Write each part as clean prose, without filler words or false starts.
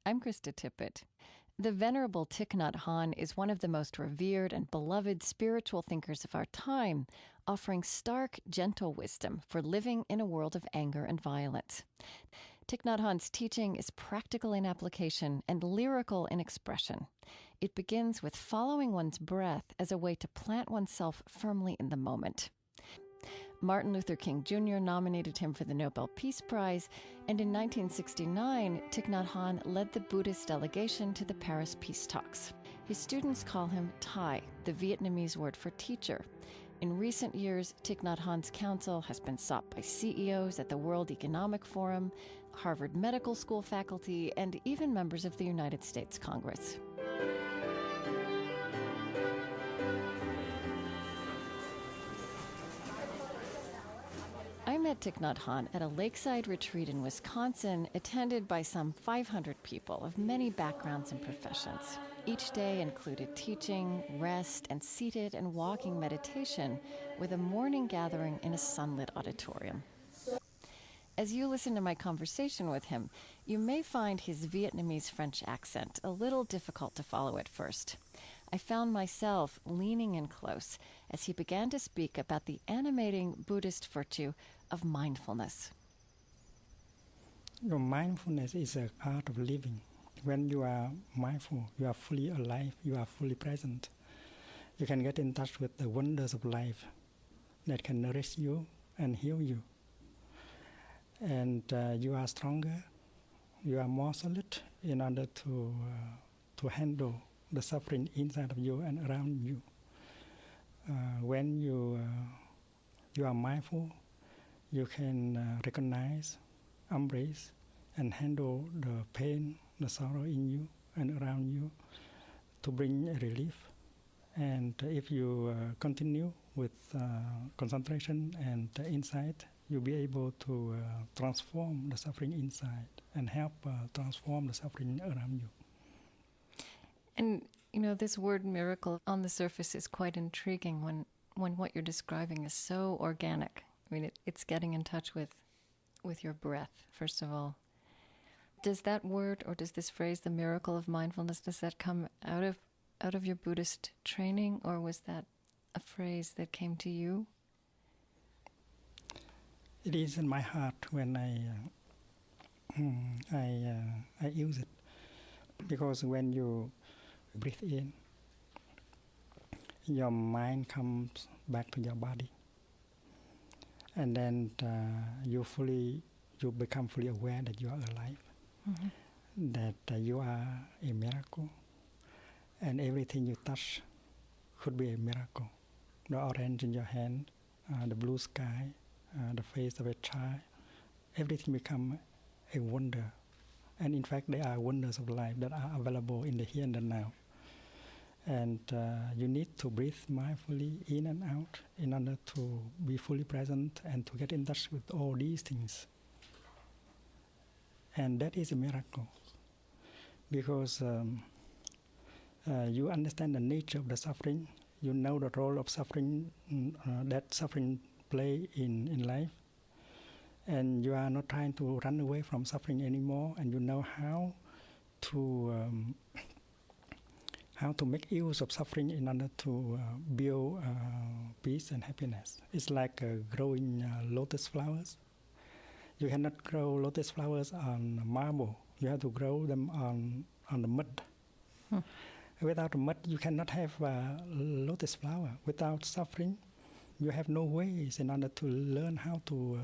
I'm Krista Tippett. The Venerable Thich Nhat Hanh is one of the most revered and beloved spiritual thinkers of our time, offering stark, gentle wisdom for living in a world of anger and violence. Thich Nhat Hanh's teaching is practical in application and lyrical in expression. It begins with following one's breath as a way to plant oneself firmly in the moment. Martin Luther King Jr. nominated him for the Nobel Peace Prize, and in 1969, Thich Nhat Hanh led the Buddhist delegation to the Paris Peace Talks. His students call him Thai, the Vietnamese word for teacher. In recent years, Thich Nhat Hanh's counsel has been sought by CEOs at the World Economic Forum, Harvard Medical School faculty, and even members of the United States Congress. I met Thich Nhat Hanh at a lakeside retreat in Wisconsin, attended by some 500 people of many backgrounds and professions. Each day included teaching, rest, and seated and walking meditation, with a morning gathering in a sunlit auditorium. As you listen to my conversation with him, you may find his Vietnamese-French accent a little difficult to follow at first. I found myself leaning in close as he began to speak about the animating Buddhist virtue of mindfulness. Mindfulness is an art of living. When you are mindful, you are fully alive, you are fully present. You can get in touch with the wonders of life that can nourish you and heal you. And you are stronger, you are more solid in order to handle the suffering inside of you and around you. When you are mindful, you can recognize, embrace, and handle the pain, the sorrow in you and around you to bring relief. And if you continue with concentration and insight, you'll be able to transform the suffering inside and help transform the suffering around you. And, you know, this word miracle on the surface is quite intriguing when what you're describing is so organic. I mean, it's getting in touch with your breath, first of all. Does that word, or does this phrase, the miracle of mindfulness, does that come out of your Buddhist training, or was that a phrase that came to you? It is in my heart when I use it, because when you breathe in, your mind comes back to your body, and then you become fully aware that you are alive, that you are a miracle, and everything you touch could be a miracle. The orange in your hand, the blue sky, the face of a child, everything become a wonder. And in fact, there are wonders of life that are available in the here and the now. And you need to breathe mindfully in and out in order to be fully present and to get in touch with all these things. And that is a miracle, because you understand the nature of the suffering. You know the role of suffering, that suffering play in life. And you are not trying to run away from suffering anymore, and you know how to make use of suffering in order to build peace and happiness. It's like growing lotus flowers. You cannot grow lotus flowers on marble. You have to grow them on the mud. Without mud, you cannot have a lotus flower. Without suffering, you have no ways in order to learn how to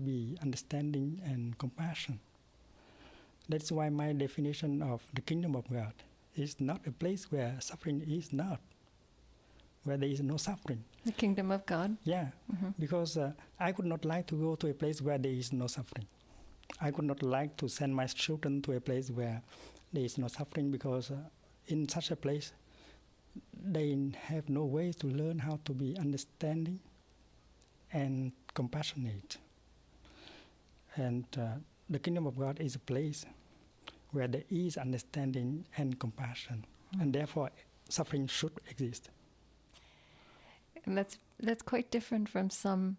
be understanding and compassion. That's why my definition of the kingdom of God is not a place where suffering is not, where there is no suffering. The kingdom of God? Yeah, because I would not like to go to a place where there is no suffering. I would not like to send my children to a place where there is no suffering, because in such a place, they have no ways to learn how to be understanding and compassionate. And the kingdom of God is a place where there is understanding and compassion, and therefore suffering should exist. And that's quite different from some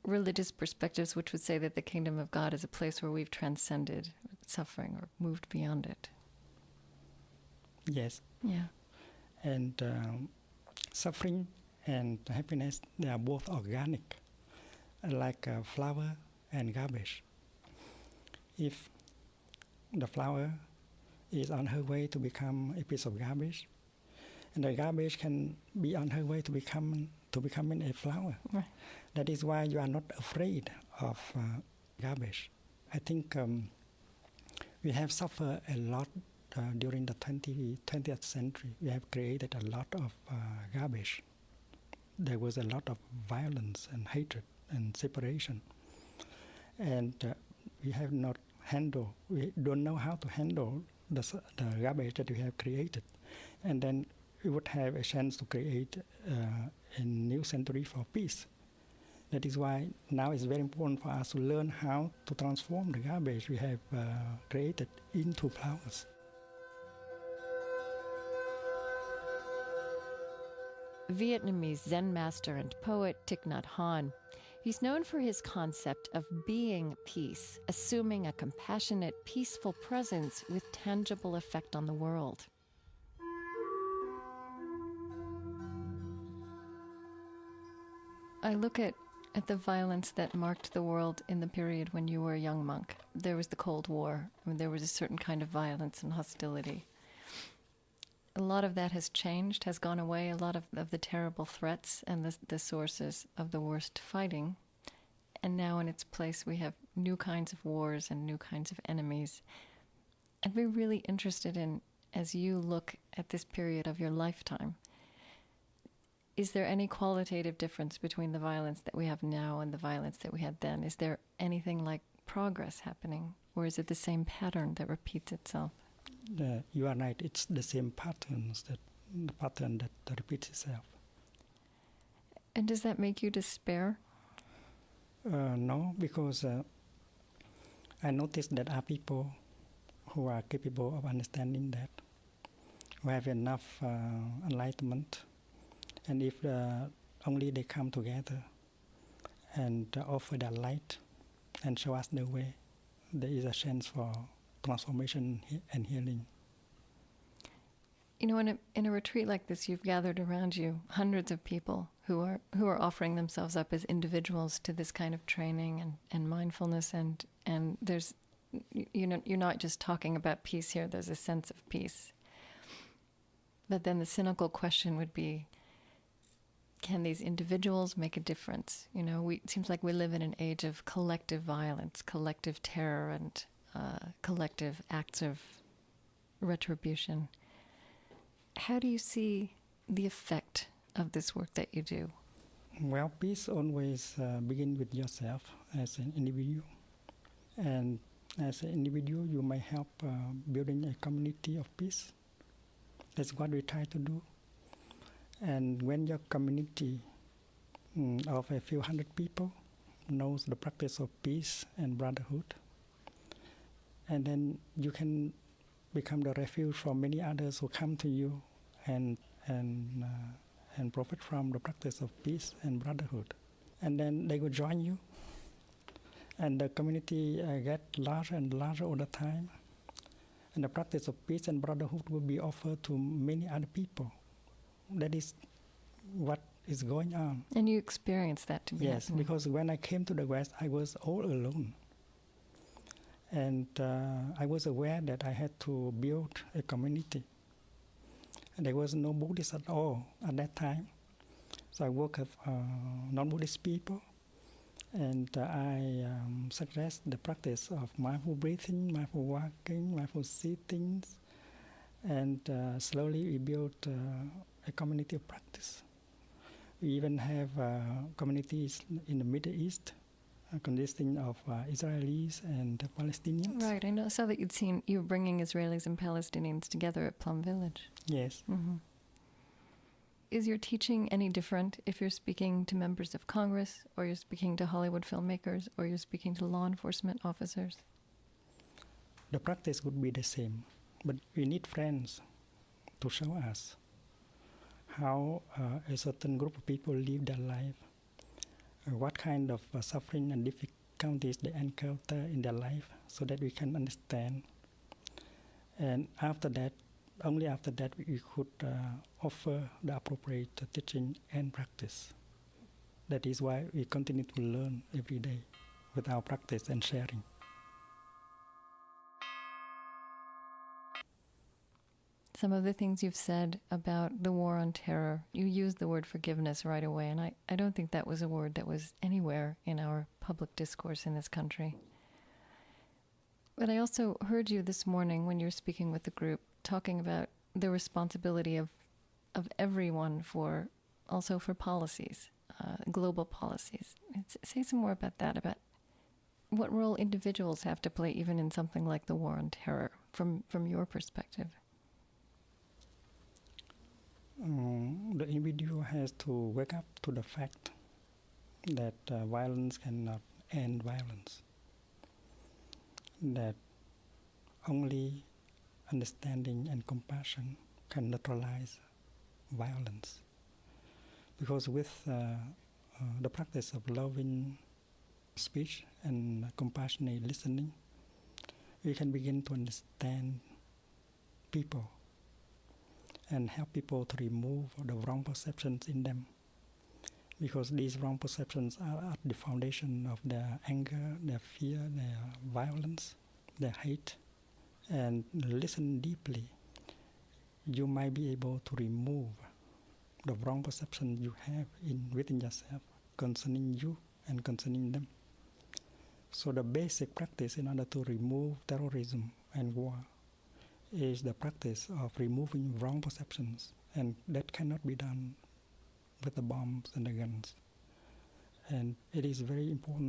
religious perspectives which would say that the kingdom of God is a place where we've transcended suffering or moved beyond it. Yes. Yeah. And suffering and happiness, they are both organic, like a flower and garbage. If the flower is on her way to become a piece of garbage, and the garbage can be on her way to becoming a flower. Right. That is why you are not afraid of garbage. I think we have suffered a lot during the 20th century. We have created a lot of garbage. There was a lot of violence and hatred and separation. And we don't know how to handle the garbage that we have created. And then we would have a chance to create a new century for peace. That is why now it's very important for us to learn how to transform the garbage we have created into flowers. Vietnamese Zen master and poet Thich Nhat Hanh. He's known for his concept of being peace, assuming a compassionate, peaceful presence with tangible effect on the world. I look at the violence that marked the world in the period when you were a young monk. There was the Cold War. I mean, there was a certain kind of violence and hostility. A lot of that has changed, has gone away, a lot of the terrible threats and the sources of the worst fighting. And now in its place we have new kinds of wars and new kinds of enemies. I'd be really interested in, as you look at this period of your lifetime, is there any qualitative difference between the violence that we have now and the violence that we had then? Is there anything like progress happening, or is it the same pattern that repeats itself? You are right. It's the same pattern that repeats itself. And does that make you despair? No, because I noticed that are people who are capable of understanding that, who have enough enlightenment, and if only they come together and offer their light and show us the way, there is a chance for transformation and healing. You know, in a retreat like this, you've gathered around you hundreds of people who are offering themselves up as individuals to this kind of training and mindfulness, and there's, you know, you're not just talking about peace here. There's a sense of peace. But then the cynical question would be, can these individuals make a difference? You know, it seems like we live in an age of collective violence, collective terror, and collective acts of retribution. How do you see the effect of this work that you do? Well, peace always begins with yourself as an individual. And as an individual, you may help building a community of peace. That's what we try to do. And when your community of a few hundred people knows the practice of peace and brotherhood, and then you can become the refuge for many others who come to you and profit from the practice of peace and brotherhood. And then they will join you. And the community get larger and larger all the time. And the practice of peace and brotherhood will be offered to many other people. That is what is going on. And you experience that to be Yes, happening. because when I came to the West, I was all alone. And I was aware that I had to build a community. And there was no Buddhist at all at that time. So I worked with non-Buddhist people. And I suggest the practice of mindful breathing, mindful walking, mindful sitting. And slowly we built a community of practice. We even have communities in the Middle East consisting of Israelis and Palestinians. Right, I saw that you were bringing Israelis and Palestinians together at Plum Village. Yes. Mm-hmm. Is your teaching any different if you're speaking to members of Congress, or you're speaking to Hollywood filmmakers, or you're speaking to law enforcement officers? The practice would be the same, but we need friends to show us how a certain group of people live their life, what kind of suffering and difficulties they encounter in their life, so that we can understand. And after that, only after that, we could offer the appropriate teaching and practice. That is why we continue to learn every day with our practice and sharing. Some of the things you've said about the war on terror, you used the word forgiveness right away, and I don't think that was a word that was anywhere in our public discourse in this country. But I also heard you this morning when you were speaking with the group talking about the responsibility of everyone also for policies, global policies. Say some more about that, about what role individuals have to play even in something like the war on terror from your perspective. The individual has to wake up to the fact that violence cannot end violence. That only understanding and compassion can neutralize violence. Because with the practice of loving speech and compassionate listening, we can begin to understand people and help people to remove the wrong perceptions in them. Because these wrong perceptions are at the foundation of their anger, their fear, their violence, their hate. And listen deeply, you might be able to remove the wrong perception you have within yourself concerning you and concerning them. So the basic practice in order to remove terrorism and war is the practice of removing wrong perceptions, and that cannot be done with the bombs and the guns. And it is very important that